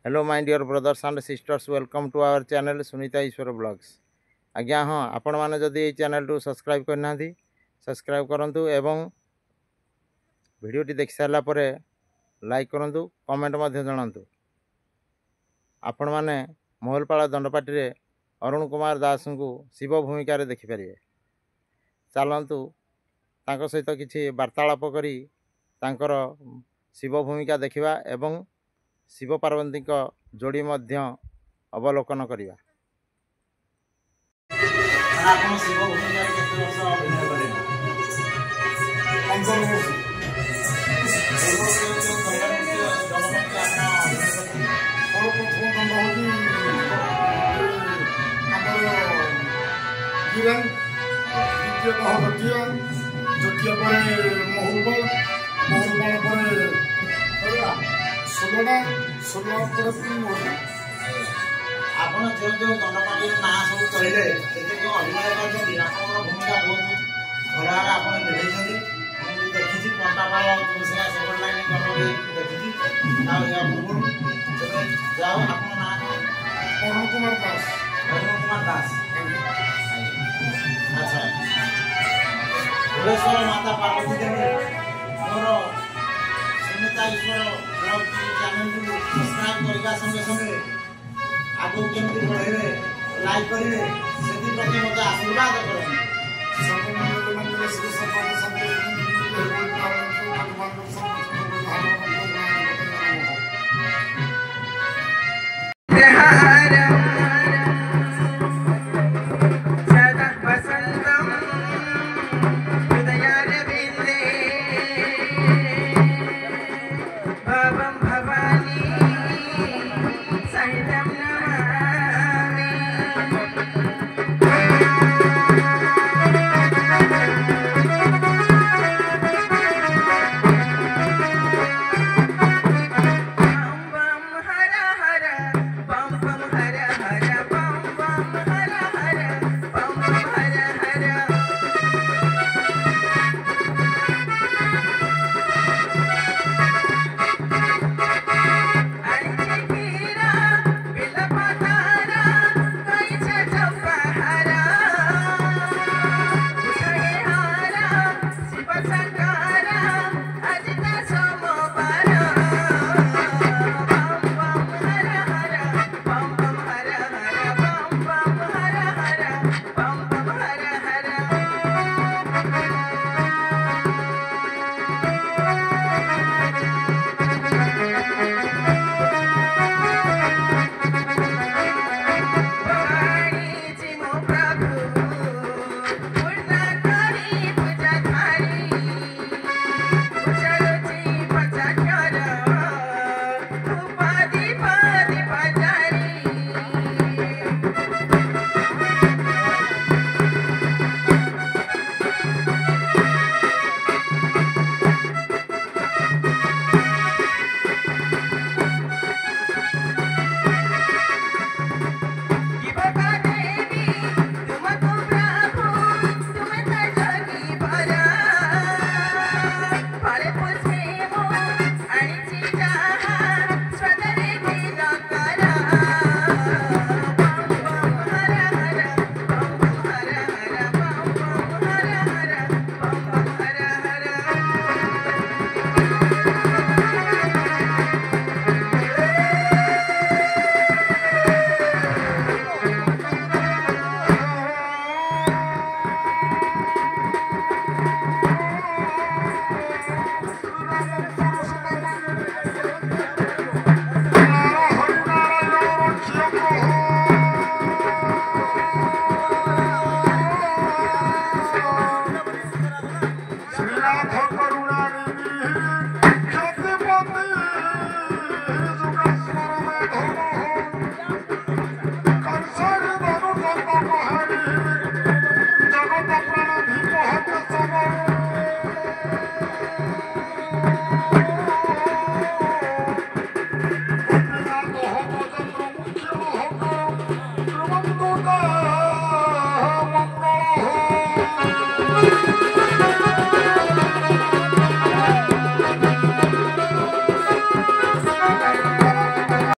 Hello my dear brothers and sisters, welcome to our channel Sunita Ishwar blogs. आज्ञा हाँ, आपण मैंने जदि ये चैनल टू सब्सक्राइब करना सब्सक्राइब करूँ एवं वीडियोटी देख सारा पर लाइक करूँ, कमेंट जनातु। आपण मैंने मोहलपाड़ दंडपाटी अरुण कुमार दास को शिव भूमिका देखिपारे। चलतु तांको सहित किसी वार्तालाप करी तांकर शिव भूमिका देखा एवं शिव पार्वती जोड़ी अवलोकन करवा। ଆପଣ जो दंडपाटी ना सब कहले जो अभिनय करछथि आपनर भूमिका बहुत भल भाव आपन निभैछथि। मैं देखिछि कंटापाल तुलसीरा सेवन लाइन करो देखिछि आ या पूर्व जाओ आपन ना अरुण कुमार दास। अरुण कुमार दास, अच्छा। भुवनेश्वर माता पार्वती देवी मोर सुनीता ईश्वर ब्लॉग चैनल को सब्सक्राइब करगा संगे संगे आगो केमती बढ़े लाइक करेंगे से प्रति मत आशीर्वाद करें। Yeah.